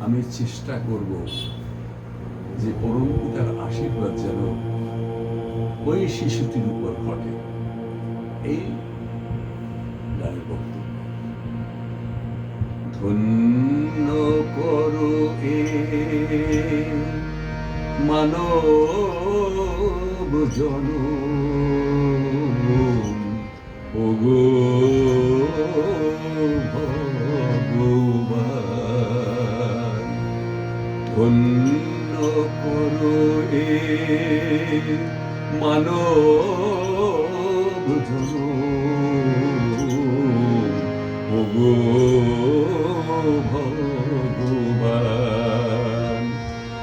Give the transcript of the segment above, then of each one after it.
আমি চেষ্টা করব যে পরম পিতার আশীর্বাদ যেন ওই শিশুটির উপর ঘটে। এই গানের বক্তব্য। ধন্য করো এ মানব জনম, ওগো ভগবান। ধন্য করো এ মানব জনম, ওগো ভগবান।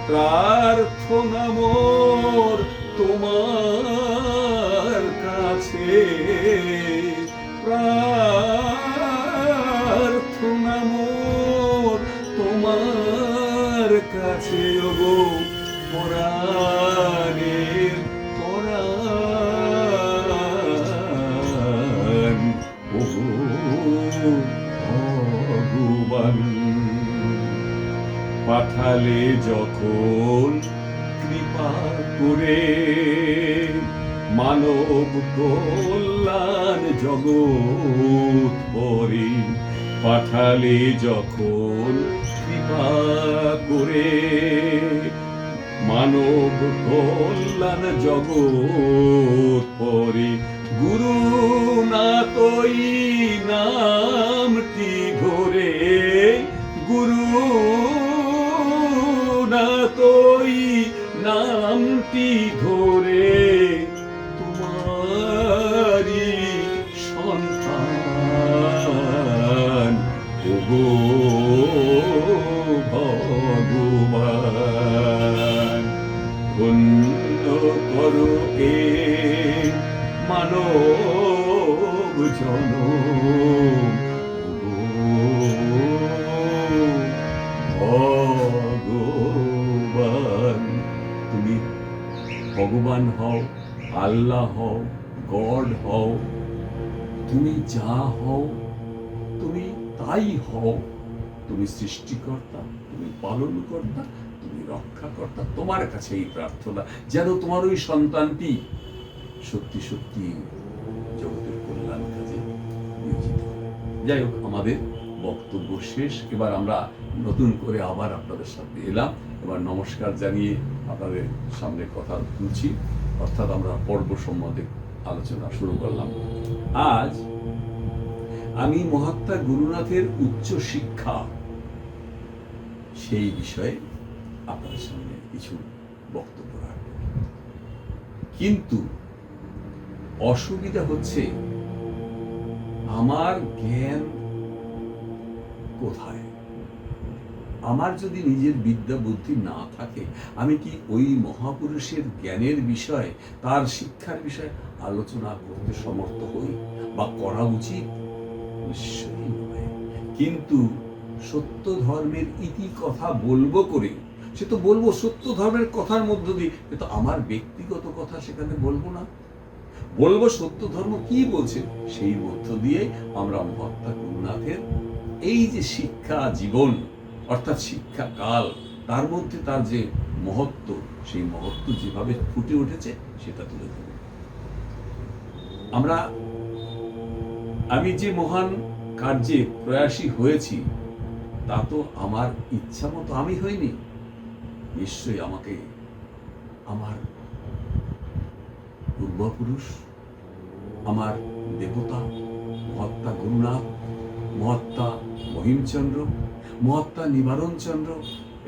প্রার্থনা মোর তোমার কাছে, প্রার্থনা মোর তোমার কাছে, ওগো পরাণের পরাণ, ওগো ভগবান। পাঠালে যখন কৃপা করে মানব কল্যাণ জগৎ ভরে, পাঠালে যখন কৃপা করে মানব কল্যাণ জগৎ ভরে, গুরু না তোই নামটি ধরে, গুরু না তোই নামটি ধরে, তোমারি সন্তান, ওগো ভগবান। ধন্য করো এ মানব জনম, ভগবান। তুমি ভগবান হও, আল্লাহ হও, গড হও, তুমি যা হও তুমি তাই হও। তুমি সৃষ্টিকর্তা, তুমি পালনকর্তা, তুমি রক্ষাকর্তা। তোমার কাছে এই প্রার্থনা যেন তোমার ওই সন্তানটি সত্যি সত্যি জগতের কল্যাণ কাজে নিয়োজিত। যাই হোক, আমাদের বক্তব্য শেষ। এবার আমরা নতুন করে আবার আপনাদের সামনে এলাম। এবার নমস্কার জানিয়ে আপনাদের সামনে কথা তুলছি, অর্থাৎ আমরা পর্ব সম্বন্ধে আলোচনা শুরু করলাম। আজ আমি মহাত্মা গুরুনাথের উচ্চ শিক্ষা সেই বিষয়ে আপনাদের সামনে কিছু বক্তব্য রাখব। কিন্তু অসুবিধা হচ্ছে আমার জ্ঞান কোথায়? আমার যদি নিজের বিদ্যা বুদ্ধি না থাকে, আমি কি ওই মহাপুরুষের জ্ঞানের বিষয়, তার শিক্ষার বিষয়ে আলোচনা করতে সমর্থ হই বা করা উচিত? নিশ্চয়ই নয়। কিন্তু সত্য ধর্মের ইতি কথা বলবো করে, সে তো বলবো সত্য ধর্মের কথার মধ্য দিয়ে, কিন্তু আমার ব্যক্তিগত কথা সেখানে বলবো না। বলবো সত্য ধর্ম কি বলছে সেই মধ্য দিয়ে আমরা মহাত্মা গুরুনাথের এই যে শিক্ষা জীবন, অর্থাৎ শিক্ষা কাল, তার মধ্যে তার যে মহত্ব, সেই মহত্ব যেভাবে ফুটে উঠেছে সেটা তুলে ধরব। আমি যে মহান কার্যে প্রয়াসী হয়েছি তা তো আমার ইচ্ছা মতো আমি হইনি। নিশ্চয়ই আমাকে আমার পূর্বপুরুষ, আমার দেবতা মহাত্মা গুরুনাথ, মহাত্মা মহিমচন্দ্র, মহাত্মা নিবারণচন্দ্র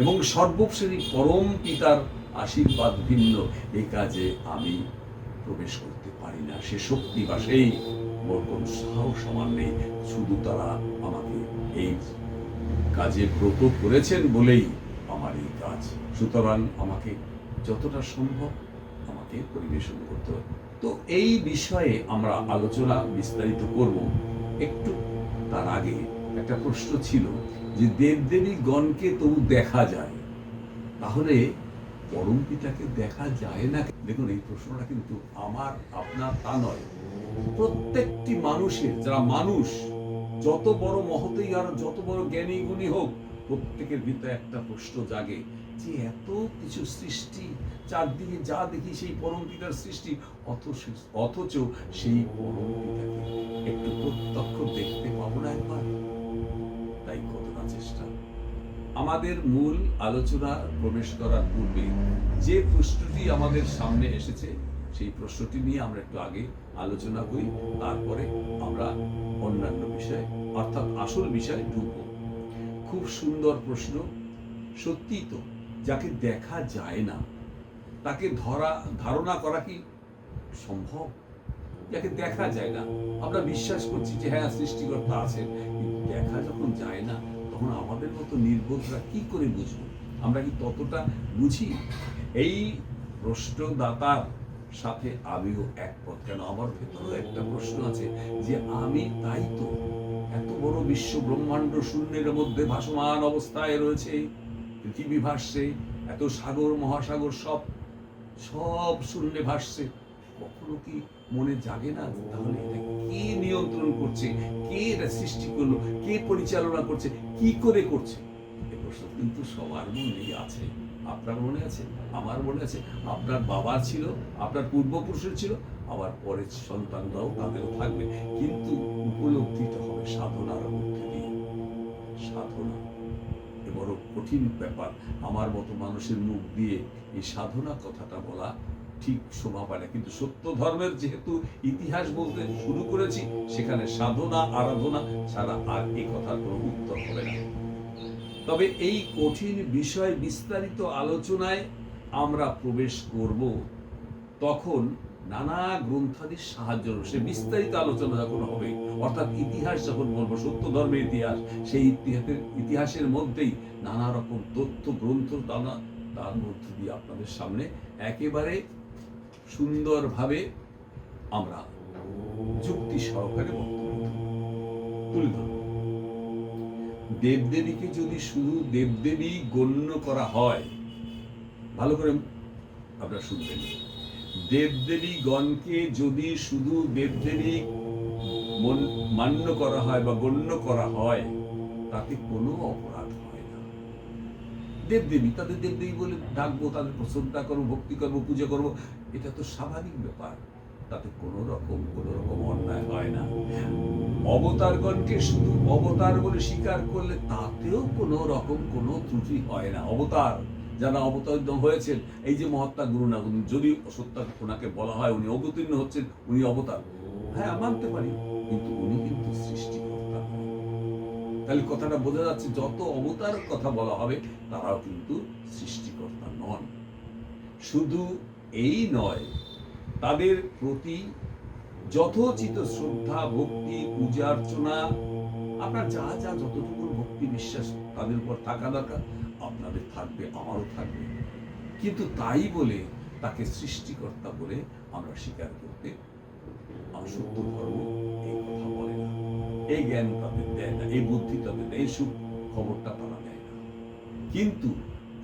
এবং সর্বশ্রেণী পরম পিতার আশীর্বাদ ভিন্ন এই কাজে আমি প্রবেশ করতে পারি না। সে শক্তি বা সেই মোর কোন সাহস আমার নেই। শুধু তারা আমাকে এই কাজে ব্রত করেছেন বলেই আমার এই কাজ। সুতরাং আমাকে যতটা সম্ভব আমাকে পরিবেশন করতে হবে। তো এই বিষয়ে আমরা আলোচনা বিস্তারিত করব। একটু তার আগে একটা প্রশ্ন ছিল যে দেবদেবী গণকে তবু দেখা যায়, তাহলে পরম পিতাকে দেখা যায় না? দেখুন, এই প্রশ্নটা কিন্তু আমার আপনার তা নয়, প্রত্যেকটি মানুষের, যারা মানুষ, যত বড় মহতই আর যত বড় জ্ঞানী গুণী হোক, প্রত্যেকের ভিতরে একটা প্রশ্ন জাগে যে এত কিছু সৃষ্টি, চারদিকে যা দেখি সেই পরম পিতার সৃষ্টি, অথচ সেই পরম পিতাকে একটু প্রত্যক্ষ দেখতে পাবো না একবার? তাই কতটা চেষ্টা। আমাদের মূল আলোচনা প্রবেশ করার পূর্বে যে প্রশ্নটি আমাদের সামনে এসেছে সেই প্রশ্নটি নিয়ে আমরা একটু আগে আলোচনা করি, তারপরে আমরা অন্যান্য বিষয় অর্থাৎ আসল বিষয়ে ঢুকব। খুব সুন্দর প্রশ্ন। সত্যি তো, যাকে দেখা যায় না তাকে ধারণা করা কি সম্ভব? যাকে দেখা যায় না আমরা বিশ্বাস করছি যে হ্যাঁ সৃষ্টিকর্তা আছেন, কিন্তু দেখা যখন যায় না তখন আমাদের মতো নির্বোধরা কি করে বুঝবো? আমরা কি ততটা বুঝি? এই প্রশ্নদাতার সাথে আমিও একমত। কেন, আমার ভেতরেও একটা প্রশ্ন আছে যে আমি তাই তো, এত বড় বিশ্ব ব্রহ্মাণ্ড শূন্যের মধ্যে ভাসমান অবস্থায় রয়েছে, পৃথিবী ভাসছে, এত সাগর মহাসাগর সব সব শূন্যে ভাসছে, কখনো কি মনে জাগে না তাহলে এটা কে নিয়ন্ত্রণ করছে, কে এটা সৃষ্টি করলো, কে পরিচালনা করছে, কি করে করছে? এই প্রশ্ন কিন্তু সবার মনেই আছে। আপনার মনে আছে, আমার মনে আছে, আপনার বাবার ছিল, আপনার পূর্বপুরুষের ছিল, আবার পরের সন্তানরাও তাদেরও থাকবে। কিন্তু উপলব্ধিটা হবে সাধনার মধ্যে দিয়ে। সাধনা বড় কঠিন ব্যাপার। আমার মতো মানুষের মুখ দিয়ে এই সাধনা কথাটা বলা ঠিক শোভা পায় না, কিন্তু সত্য ধর্মের যেহেতু ইতিহাস বলতে শুরু করেছি, সেখানে সাধনা আরাধনা ছাড়া আর এই কথার কোনো উত্তর হবে না। তবে এই কঠিন বিষয় বিস্তারিত আলোচনায় আমরা প্রবেশ করব তখন নানা গ্রন্থাদির সাহায্য, সে বিস্তারিত আলোচনা যখন হবে, অর্থাৎ ইতিহাস যখন বলবো, সত্য ধর্মের ইতিহাস, সেই ইতিহাসের মধ্যেই নানা রকম তথ্য গ্রন্থ তার মধ্য দিয়ে আপনাদের সামনে একেবারে সুন্দরভাবে আমরা যুক্তি সহকারে বক্তব্য তুলে ধরব। দেবদেবীকে যদি শুধু দেবদেবী গণ্য করা হয়, ভালো করে আপনারা শুনবেন, দেবদেবীগণকে যদি শুধু দেবদেবী মান্য করা হয় বা গণ্য করা হয়, তাতে কোনো অপরাধ হয় না। দেবদেবী, তাদের দেবদেবী বলে ডাকবো, তাদের শ্রদ্ধা করবো, ভক্তি করবো, পূজা করবো, এটা তো স্বাভাবিক ব্যাপার, তাতে কোনো রকম অন্যায় হয় না। অবতারগণকে শুধু অবতার বলে স্বীকার করলে তাতেও কোনো রকম কোনো ত্রুটি হয় না। অবতার যারা অবতারিত হয়েছেন, এই যে মহাত্মা গুরু না, যদি সত্য ওনাকে বলা হয় উনি অবতীর্ণ হচ্ছেন, উনি অবতার, হ্যাঁ মানতে পারি, কিন্তু উনি কিন্তু সৃষ্টিকর্তা। তাহলে কথাটা বোঝা যাচ্ছে যত অবতার কথা বলা হবে তারাও কিন্তু সৃষ্টিকর্তা নন। শুধু এই নয়, তাদের প্রতি যথোচিত শ্রদ্ধা ভক্তি পূজা অর্চনা, আপনার যা যা যতটুকু ভক্তি বিশ্বাস তাদের উপর থাকা দরকার আপনাদের থাকবে, আমারও থাকবে, কিন্তু তাই বলে তাকে সৃষ্টিকর্তা বলে আমরা স্বীকার করতে, সত্য ধর্ম এই কথা বলে না, এই জ্ঞান তাদের দেয় না, এই বুদ্ধি তাদের দেয়, এই সুখ খবরটা তারা দেয় না। কিন্তু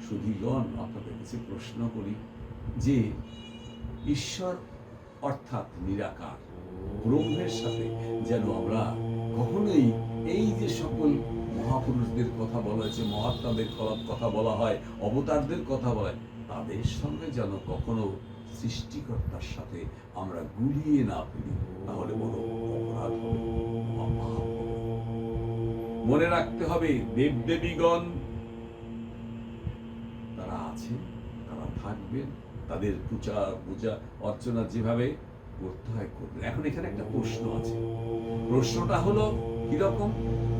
সুধীগণ, আপনাদের কাছে প্রশ্ন করি যে ঈশ্বর অর্থাৎ নিরাকার ব্রহ্মের সাথে যেন আমরা কখনোই এই যে সকল মহাপুরুষদের কথা বলা হয়েছে, মহাত্মাদের কথা বলা হয়, অবতারদের কথা বলা হয়, তাদের সঙ্গে যেন কখনো সৃষ্টিকর্তার সাথে আমরা গুলিয়ে না ফেলি, তাহলে বড় অপরাধ হবে, মহাপাপ হবে। মনে রাখতে হবে, দেবদেবীগণ তারা আছেন, তারা থাকবেন, তাদের পূজা অর্চনা যেভাবে করতে হয় করবেন। এখন এখানে একটা প্রশ্ন আছে, প্রশ্নটা হলো কিরকম,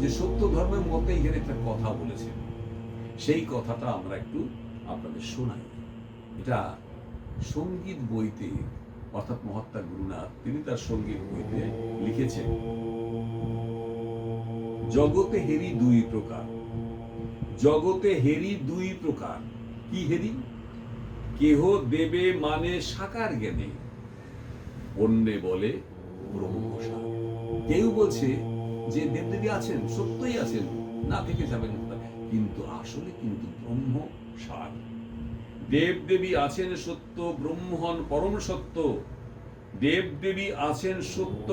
যে সত্য ধর্মের মতে এখানে একটা কথা বলেছেন, সেই কথাটা আমরা একটু আপনাদের শোনাই। এটা সঙ্গীত বইতে, অর্থাৎ মহাত্মা গুরুনাথ তিনি তার সঙ্গীত বইতে লিখেছেন, জগতে হেরি দুই প্রকার, জগতে হেরি দুই প্রকার। কি হেরি? কেহ দেবে মানে সাকার জ্ঞানে, অন্যে বলে ব্রহ্মসার। কেউ বলছে যে দেবদেবী আছেন, সত্যই আছেন, না থেকে যাবেন, কিন্তু আসলে কিন্তু ব্রহ্ম সার। দেবদেবী আছেন সত্য, ব্রহ্ম হন পরম সত্য। দেবদেবী আছেন সত্য,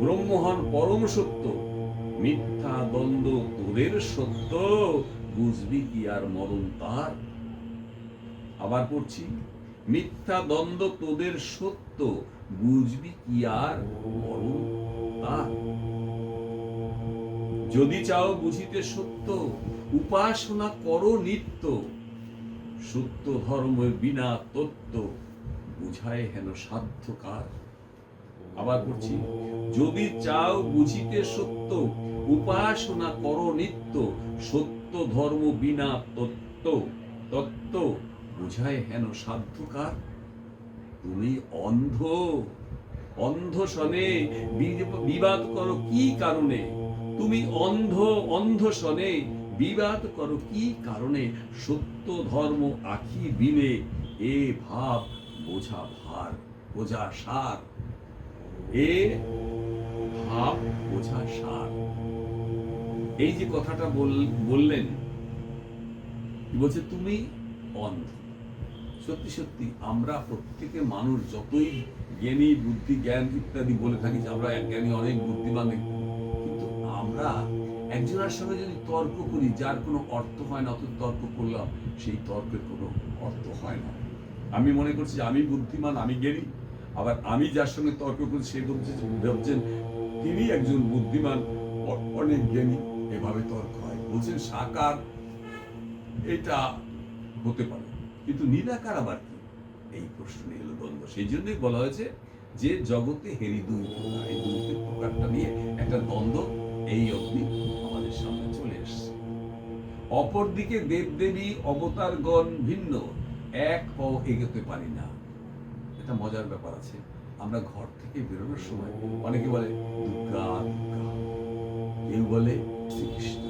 ব্রহ্ম হন পরম সত্য। মিথ্যা দ্বন্দ্ব তোদের সত্য, বুঝবি কি আর মরণ তার। আবার পড়ছি, মিথ্যা দ্বন্দ্ব তোদের সত্য, বুঝবি কি আর মরণ তার। যদি চাও বুঝিতে সত্য, উপাসনা করো নিত্য, সত্য ধর্মের বিনা তত্ত্ব, বুঝায় হেন সাধ্য কার। আবার পড়ছি, যদি চাও বুঝিতে সত্য, উপাসনা করো নিত্য, সত্য ধর্ম বিনা তত্ত্ব তত্ত্ব, বুঝায় হেন সাধ্য কার। তুমি অন্ধ, অন্ধ শনে বিবাদ করো কি কারণে। তুমি অন্ধ, অন্ধ শনে বিবাদ করো কি কারণে। সত্য ধর্ম আখি বিনে, এ ভাব বোঝা ভার, বোঝা সার। এ ভাব বোঝা সার। এই যে কথাটা বললেন, বলছে তুমি অন্ধ। সত্যি সত্যি আমরা প্রত্যেকে মানুষ, যতই জ্ঞানী বুদ্ধি জ্ঞান ইত্যাদি বলে থাকি যে আমরা জ্ঞানী অনেক বুদ্ধিমান, কিন্তু আমরা একজনের সঙ্গে যদি তর্ক করি যার কোনো অর্থ হয় না, অত তর্ক করলাম সেই তর্কের কোনো অর্থ হয় না। আমি মনে করছি আমি বুদ্ধিমান, আমি জ্ঞানী, আবার আমি যার সঙ্গে তর্ক করি সে ভাবছেন তিনি একজন বুদ্ধিমান, অনেক জ্ঞানী। এভাবে তর্ক হয়। বলছেন সাকার এটা হতে পারে, কিন্তু নিরাকার আবার কি, এই প্রশ্ন এলো দ্বন্দ্ব। সেই জন্যই বলা হয়েছে যে জগতে হেরি দুই প্রকার, এই দুই প্রকারটা নিয়ে একটা দ্বন্দ্ব এই অবধি আমাদের সামনে চলে এসছে। অপরদিকে দেবদেবী অবতারগণ ভিন্ন, এক পাও এগোতে পারি না। এটা মজার ব্যাপার আছে। আমরা ঘর থেকে বেরোনোর সময় অনেকে বলে দুর্গা দুর্গা, কেউ বলে শ্রীকৃষ্ণ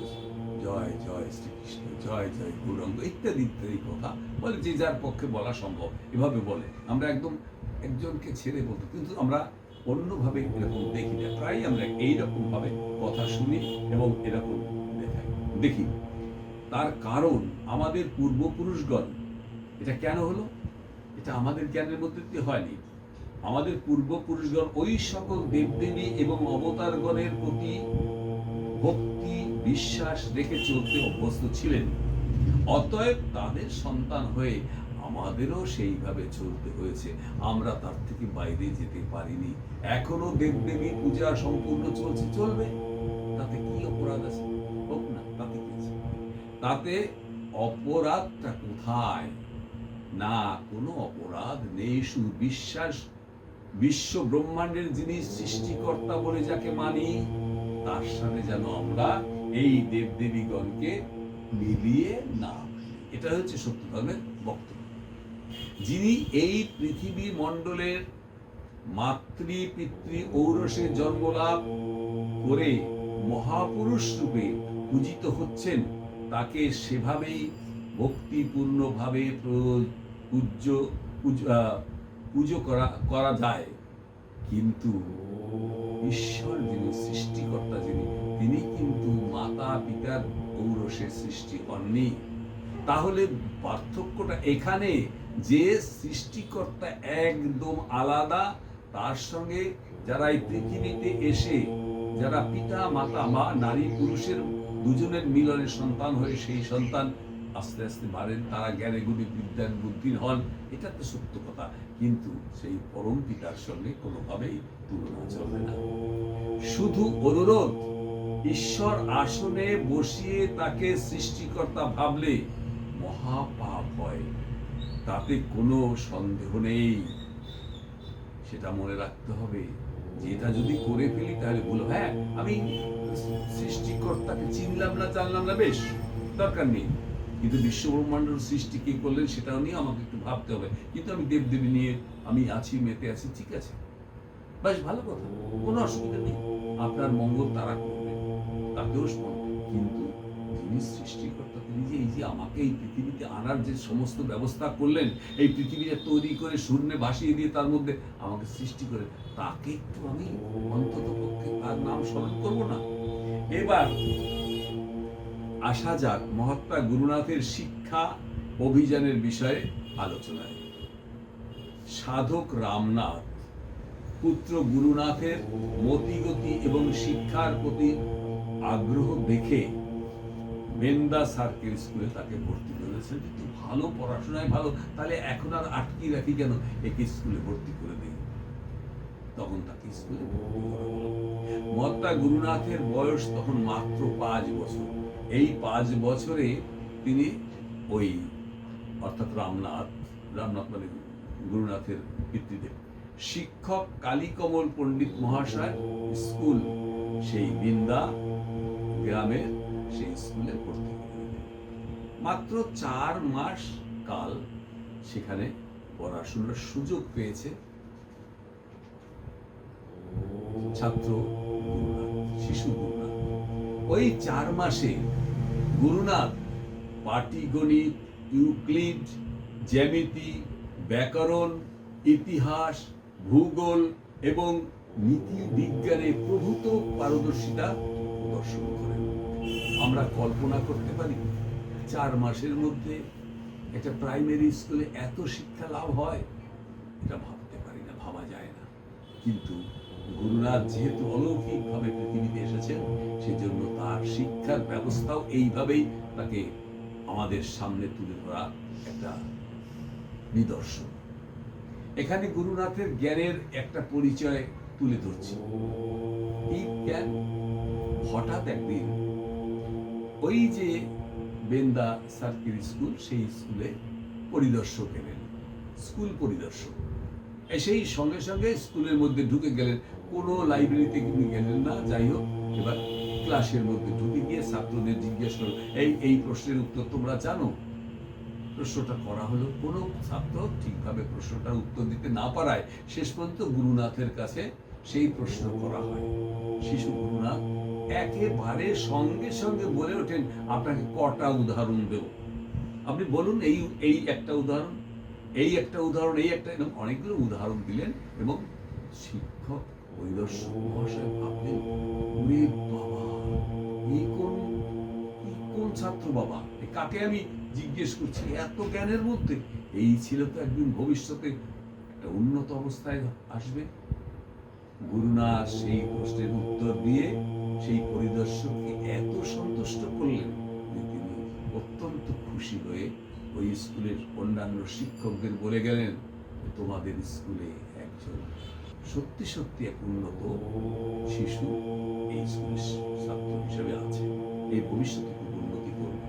জয় জয় শ্রীকৃষ্ণ, জয় জয় গৌরাঙ্গ, ইত্যাদি ইত্যাদি কথা বলে, যে যার পক্ষে বলা সম্ভব এভাবে বলে। আমরা একদম একজনকে ছেড়ে বলতে, কিন্তু আমরা অন্যভাবে এরকম দেখি না। প্রায় আমরা এইরকম ভাবে কথা শুনি এবং এরকম দেখি। তার কারণ আমাদের পূর্বপুরুষগণ, এটা কেন হলো, এটা আমাদের জ্ঞানের মধ্যে দিয়ে হয়নি। আমাদের পূর্বপুরুষগণ ওই সকল দেবদেবী এবং অবতারগণের প্রতি ভক্তি বিশ্বাস রেখে চলতে অভ্যস্ত ছিলেন। অতএব তাদের সন্তান হয়ে আমাদেরও সেইভাবে চলতে হয়েছে। আমরা তার থেকে বাইরে যেতে পারিনি। এখনো দেবদেবী পূজা সম্পূর্ণ চলছে, চলবে, তাতে কি অপরাধ আছে? হোক না, তাতে কি আছে? তাতে অপরাধটা কোথায়? না, কোনো অপরাধ নেই। শুধু বিশ্বাস, বিশ্ব ব্রহ্মাণ্ডের যিনি সৃষ্টিকর্তা বলে যাকে মানি, তার সাথে যেন আমরা এই দেবদেবীগণকে মিলিয়ে না। এটা হচ্ছে সত্য ধর্মের বক্তব্য। যিনি এই পৃথিবী মণ্ডলের মাতৃ পিতৃ ঔরসে জন্মলাভ করে মহাপুরুষ রূপে পূজিত হচ্ছেন, তাকে সেভাবেই ভক্তিপূর্ণভাবে পুজো করা যায়। কিন্তু ঈশ্বর যিনি সৃষ্টিকর্তা, তিনি কিন্তু মাতা পিতার ঔরসে সৃষ্টি হননি। তাহলে পার্থক্যটা এখানে যে সৃষ্টিকর্তা একদম আলাদা, তার সঙ্গে যারা এই পৃথিবীতে এসে যারা পিতা মাতা বা নারী পুরুষের দুজনের মিলনের সন্তান হয়ে সেই সন্তান আস্তে আস্তে বাড়েন, তারা জ্ঞানে গুণে বিদ্যান বুদ্ধির হন, এটা তো সত্য কথা। কিন্তু সেই পরম পিতার সঙ্গে কোনোভাবেই তুলনা চলবে না। শুধু অনুরোধ, ঈশ্বর আসনে বসিয়ে তাকে সৃষ্টিকর্তা ভাবলে মহাপাপ হয়, তাতে কোনো সন্দেহ নেই। সেটা মনে রাখতে হবে যে এটা যদি করে ফেলি তাহলে ভুল। হ্যাঁ, আমি সৃষ্টিকর্তাকে চিনলাম না জানলাম না, বেশ, দরকার নেই, কিন্তু বিশ্ব ব্রহ্মাণ্ডের সৃষ্টি কে করলেন সেটাও নিয়ে আমাকে একটু ভাবতে হবে। কিন্তু আমি দেবদেবী নিয়ে আমি আছি, মেতে আছি, ঠিক আছে, বেশ ভালো কথা, কোনো অসুবিধা নেই। আপনার মঙ্গল তারা করবে, তাতেও কিন্তু যিনি সৃষ্টিকর্তা, তিনি যে এই যে আমাকে এই পৃথিবীতে আনার যে সমস্ত ব্যবস্থা করলেন, এই পৃথিবীটা তৈরি করে শূন্যে ভাসিয়ে দিয়ে তার মধ্যে আমাকে সৃষ্টি করে, তাকে একটু আমি অন্তত পক্ষে তার নাম স্মরণ করবো না? এবার আসা যাক মহাত্মা গুরুনাথের শিক্ষা অভিযানের বিষয়ে আলোচনায়। সাধক রামনাথ পুত্র গুরুনাথের মতিগতি এবং শিক্ষার প্রতি আগ্রহ দেখে বেন্দা সার্কেল স্কুলে তাকে ভর্তি করেছে। কিন্তু ভালো পড়াশোনায় ভালো, তাহলে এখন আর আটকে রাখি কেন, একে স্কুলে ভর্তি করে দিই। তখন তাকে স্কুলে ভর্তি করা হলো। মহাত্মা গুরুনাথের বয়স তখন মাত্র 5 বছর। এই 5 বছরে তিনি ওই অর্থাৎ রামনাথ মানে গুরুনাথের পিতৃদেব শিক্ষক কালীকমল পণ্ডিত মহাশয় স্কুল, সেই বিন্দা গ্রামের সেই স্কুলে ভর্তি করে দিলেন। মাত্র 4 মাস কাল সেখানে পড়াশোনার সুযোগ পেয়েছে ছাত্র গুরুনাথ, শিশু গুরুনাথ। ওই 4 মাসে গুরুনাথ পাটিগণিত, ইউক্লিড, জ্যামিতি, ব্যাকরণ, ইতিহাস, ভূগোল এবং নীতি বিজ্ঞানে প্রভূত পারদর্শিতা প্রদর্শন করেন। আমরা কল্পনা করতে পারি 4 মাসের মধ্যে একটা প্রাইমারি স্কুলে এত শিক্ষা লাভ হয়? এটা ভাবতে পারি না, ভাবা যায় না। কিন্তু গুরুনাথ যেহেতু অলৌকিকভাবে পৃথিবীতে এসেছেন, সেজন্য তার শিক্ষার ব্যবস্থাও এইভাবেই তাকে আমাদের সামনে তুলে ধরা একটা নিদর্শন। এখানে গুরুনাথের জ্ঞানের একটা পরিচয় তুলে ধরছি। এই জ্ঞান হঠাৎ একদিন ওই যে বেন্দা সার্কেল স্কুল, সেই স্কুলে পরিদর্শক এলেন, স্কুল পরিদর্শক এসেই সঙ্গে সঙ্গে স্কুলের মধ্যে ঢুকে গেলেন। কোনো লাইব্রেরিতে কিন্তু গেলেন না। যাই হোক, এবার ক্লাসের মধ্যে ঢুকে গিয়ে ছাত্রদের জিজ্ঞেস করল, এই প্রশ্নের উত্তর তোমরা জানো? প্রশ্নটা করা হলো। কোনো ছাত্র ঠিকভাবে প্রশ্নটার উত্তর দিতে না পারায় শেষ পর্যন্ত গুরুনাথের কাছে সেই প্রশ্ন করা হয়। শিশু গুরুনাথ একেবারে সঙ্গে সঙ্গে বলে ওঠেন, আপনাকে কটা উদাহরণ দেব, আপনি বলুন, এই একটা উদাহরণ, এই একটা উদাহরণ, এই একটা, এরকম অনেকগুলো উদাহরণ দিলেন। এবং শিক্ষক পরিদর্শক মহাশয় ভাবলেন, ওরে বাবা, এই কোন ছাত্র বাবা, কাকে আমি জিজ্ঞেস করছি এত জ্ঞানের মধ্যে? এই ছিল তো একদিন ভবিষ্যতে একটা উন্নত অবস্থায় আসবে। গুরুনাথ সেই প্রশ্নের উত্তর দিয়ে সেই পরিদর্শককে এত সন্তুষ্ট করলেন যে তিনি অত্যন্ত খুশি হয়ে ওই স্কুলের অন্যান্য শিক্ষকদের বলে গেলেন, তোমাদের স্কুলে একজন সত্যি সত্যি এক উন্নত শিশু এই স্কুলের ছাত্র হিসেবে আছে, এই ভবিষ্যতে খুব উন্নতি করবে।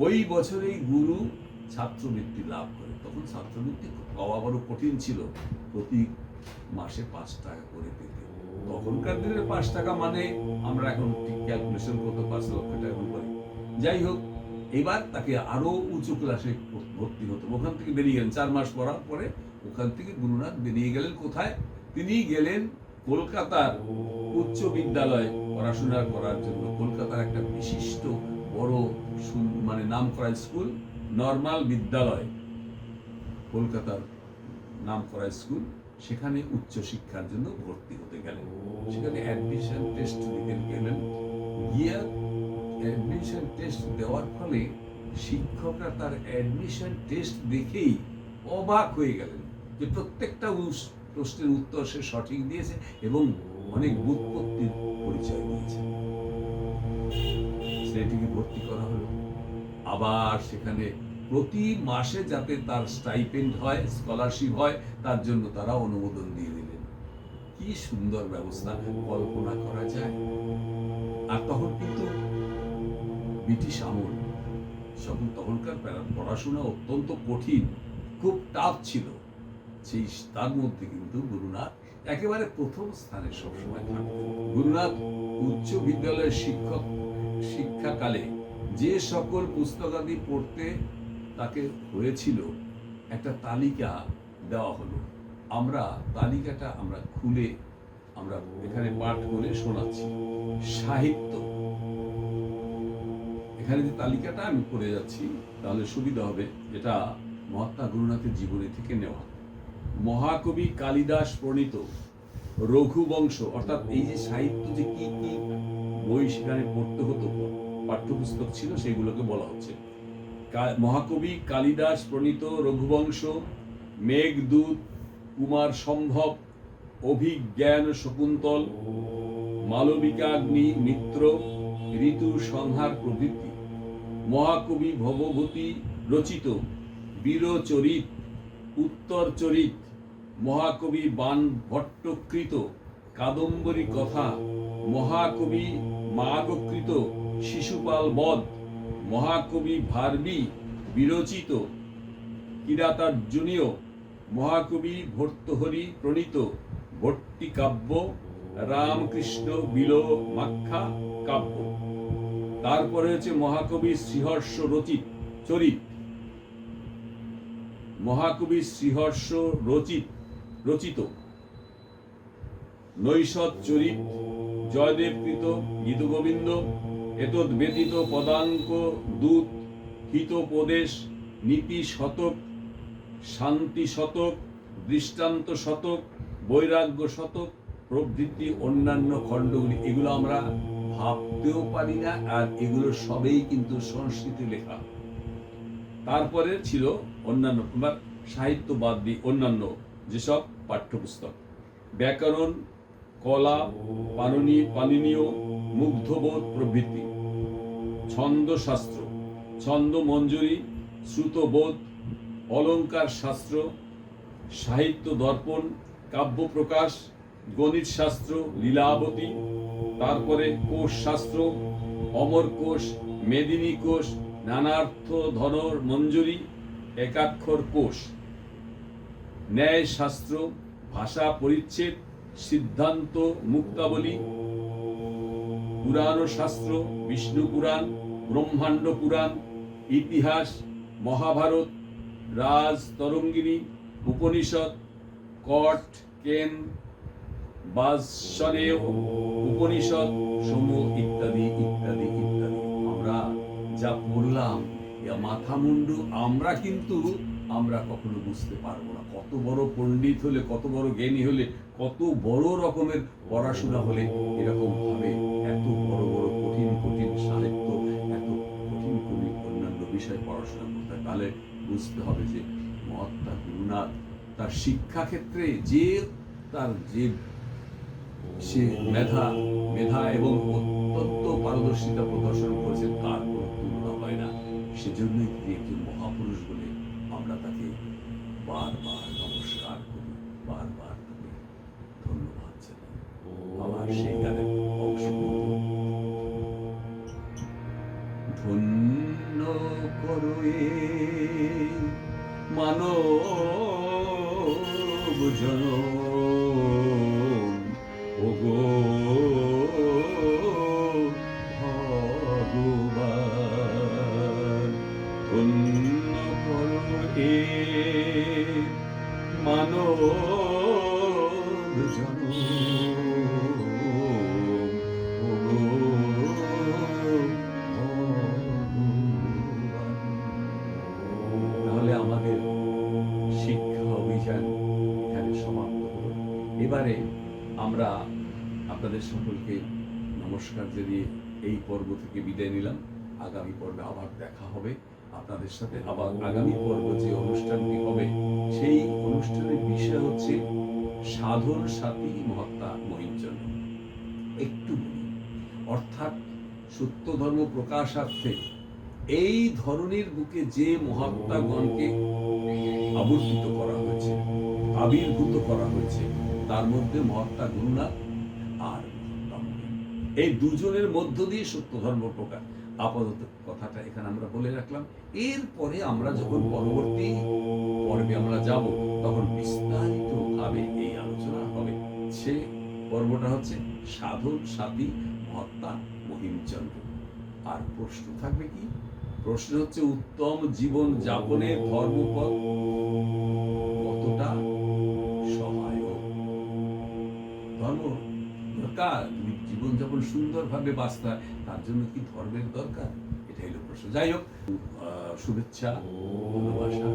ওই বছরেই গুরু ছাত্রবৃত্তি লাভ করে। তখন ছাত্রবৃত্তি পাওয়া বড় কঠিন ছিল, প্রতি মাসে 5 টাকা করে পেতে। তখনকার দিনের 5 টাকা মানে আমরা এখন ঠিক ক্যালকুলেশন করতে 5 লক্ষ টাকা করে। যাই হোক, এবার তাকে আরো উঁচু ক্লাসে ভর্তি হতো। ওখান থেকে বেরিয়ে গেলেন 4 মাস পড়ার পরে। ওখান থেকে গুরুনাথ বেরিয়ে গেলেন কোথায়? তিনি গেলেন কলকাতার উচ্চ বিদ্যালয়ে পড়াশোনা করার জন্য। কলকাতার একটা বিশিষ্ট বড় মানে নাম করা স্কুল, নর্মাল বিদ্যালয়, কলকাতার নাম করা স্কুল, সেখানে উচ্চ শিক্ষার জন্য ভর্তি হতে গেলেন। সেখানে অ্যাডমিশন টেস্ট দিতে গেলেন। গিয়ে অ্যাডমিশন টেস্ট দেওয়ার ফলে শিক্ষকরা তার অ্যাডমিশন টেস্ট দেখেই অবাক হয়ে গেলেন যে প্রত্যেকটা প্রশ্নের উত্তর সে সঠিক দিয়েছে এবং অনেক ব্যুৎপত্তির পরিচয় দিয়েছে। সেটিকে ভর্তি করা হলো। আবার সেখানে প্রতি মাসে যাতে তার স্টাইপেন্ড হয়, স্কলারশিপ হয়, তার জন্য তারা অনুমোদন দিয়ে দিলেন। কি সুন্দর ব্যবস্থা, কল্পনা করা যায়। আর তখন কিন্তু ব্রিটিশ আমল, তখনকার পড়াশোনা অত্যন্ত কঠিন, খুব টাফ ছিল। সেই তার মধ্যে কিন্তু গুরুনাথ একেবারে প্রথম স্থানে সবসময় থাকতেন। গুরুনাথ উচ্চ বিদ্যালয়ের শিক্ষাকালে যে সকল পুস্তকাদি পড়তে তাকে হয়েছিল একটা তালিকা দেওয়া হলো। আমরা তালিকাটা খুলে আমরা এখানে পাঠ করে শোনাচ্ছি। সাহিত্য, এখানে যে তালিকাটা আমি পড়ে যাচ্ছি তাহলে সুবিধা হবে, এটা মহাত্মা গুরুনাথের জীবনী থেকে নেওয়া। মহাকবি কালিদাস প্রণীত রঘুবংশ, অর্থাৎ এই যে সাহিত্য যে কি কি বই সেখানে পড়তে হতো, পাঠ্যপুস্তক ছিল, সেগুলোকে বলা হচ্ছে। মহাকবি কালিদাস প্রণীত রঘুবংশ, মেঘদূত, কুমার সম্ভব, অভিজ্ঞান শকুন্তল, মালবিকাগ্নি মিত্র, ঋতু সংহার প্রভৃতি। মহাকবি ভবভূতি রচিত বীরচরিত, উত্তরচরিত, মহাকবি বাণ ভট্টকৃত কাদম্বরী কথা, মহাকবি মাগকৃত শিশুপাল বধ, মহাকবি ভারবী বিরচিত কিরাতার্জুনীয়, মহাকবি ভর্তৃহরি প্রণীত ভট্টি কাব্য, রামকৃষ্ণ বিলোমাখ্যা কাব্য। তারপরে হচ্ছে মহাকবি শ্রীহর্ষ চরিত, মহাকবি শ্রীহর্ষ রচিত নৈষদ চরিত, জয়দেবকৃত গীতগোবিন্দ, এতদ ব্যতীত পদাঙ্ক দূত, হিতোপদেশ, নীতি শতক, শান্তি শতক, দৃষ্টান্ত শতক, বৈরাগ্য শতক প্রভৃতি অন্যান্য খণ্ডগুলি। এগুলো আমরা ভাবতেও পারি না, আর এগুলো সবেই কিন্তু সংস্কৃতে লেখা। তারপরে ছিল অন্যান্য সাহিত্য বাদ দিয়ে অন্যান্য যেসব পাঠ্যপুস্তক, ব্যাকরণ, কলা, পাণিনীয়, মুগ্ধবোধ প্রভৃতি, ছন্দশাস্ত্র, ছন্দ মঞ্জুরি, শ্রুতবোধ, অলঙ্কার শাস্ত্র, সাহিত্য দর্পণ, কাব্য প্রকাশ, গণিত শাস্ত্র, লীলাবতী, তারপরে কোষ শাস্ত্র, অমর কোষ, মেদিনী কোষ, নানার্থ ধনর মঞ্জুরি, একাক্ষর কোষ, ন্যায় শাস্ত্র, ভাষা পরিচ্ছেদ, সিদ্ধান্ত মুক্তাবলী, পুরাণ শাস্ত্র, বিষ্ণু পুরাণ, ব্রহ্মাণ্ড পুরাণ, ইতিহাস, মহাভারত, রাজ তরঙ্গিনী, উপনিষদ, কট কেন, বাৎসরেয় উপনিষদ সমূহ ইত্যাদি ইত্যাদি ইত্যাদি। আমরা যা পড়লাম মাথা মুন্ডু, আমরা কখনো বুঝতে পারবো না। কত বড় পণ্ডিত হলে, কত বড় জ্ঞানী হলে, কত বড় রকমের পড়াশোনা হলে এরকম ভাবে এত বড় বড় কঠিন কঠিন সাহিত্য, এত কঠিন কঠিন অন্যান্য বিষয় পড়াশোনা করতে হয়। তাহলে বুঝতে হবে যে মহাত্মা গুরুনাথ তার শিক্ষা ক্ষেত্রে যে সে মেধা এবং অত্যন্ত পারদর্শিতা প্রদর্শন করেছেন, তার কোনো তুলনা হয় না। সেজন্যই তিনি একজন মহাপুরুষ বলে আমরা তাকে বারবার নমস্কার করি, বারবার তাকে ধন্যবাদ জানাই। আমার সেই গানের অংশ ধন্য করো মানব জনম, ওগো ভগবান, ধন্য করো মানব জনম, ওগো ভগবান। তাহলে আমাদের শিক্ষা অভিযান এখানে সমাপ্ত হলো। এবারে আমরা আপনাদের সকলকে নমস্কার জানিয়ে এই পর্ব থেকে বিদায় নিলাম। আগামী পর্বে আবার দেখা হবে আপনাদের সাথে। আবার আগামী পর্ব যে অনুষ্ঠানটি হবে, সেই অনুষ্ঠানের বিষয় হচ্ছে সাধন সাথী মহাত্মা মহিমচন্দ্র। একটু অর্থাৎ সত্য ধর্ম প্রকাশার্থে এই ধরনের বুকে যে মহাত্মাগণকে আবির্ভূত করা হয়েছে, তার মধ্যে মহাত্মা গুরুনাথ আর এই দুজনের মধ্য দিয়ে সত্য ধর্ম প্রকাশ। আপাতত কথাটা এখানে আমরা বলে রাখলাম। এরপরে আমরা যখন পরবর্তী পর্বে আমরা যাব, তখন বিস্তারিত ভাবে এই আলোচনা হবে। সে পর্বটা হচ্ছে সাধন সাথী মহাত্মা মহিমচন্দ্র। আর প্রশ্ন থাকবে কি? প্রশ্ন হচ্ছে উত্তম জীবন যাপনের ধর্মপথ কতটা সহায়ক? ধর্ম দরকার, জীবনযাপন সুন্দরভাবে বাঁচতে হয়, তার জন্য কি ধর্মের দরকার? এটাই হলো প্রশ্ন। যাই হোক, শুভেচ্ছা, ভালোবাসা।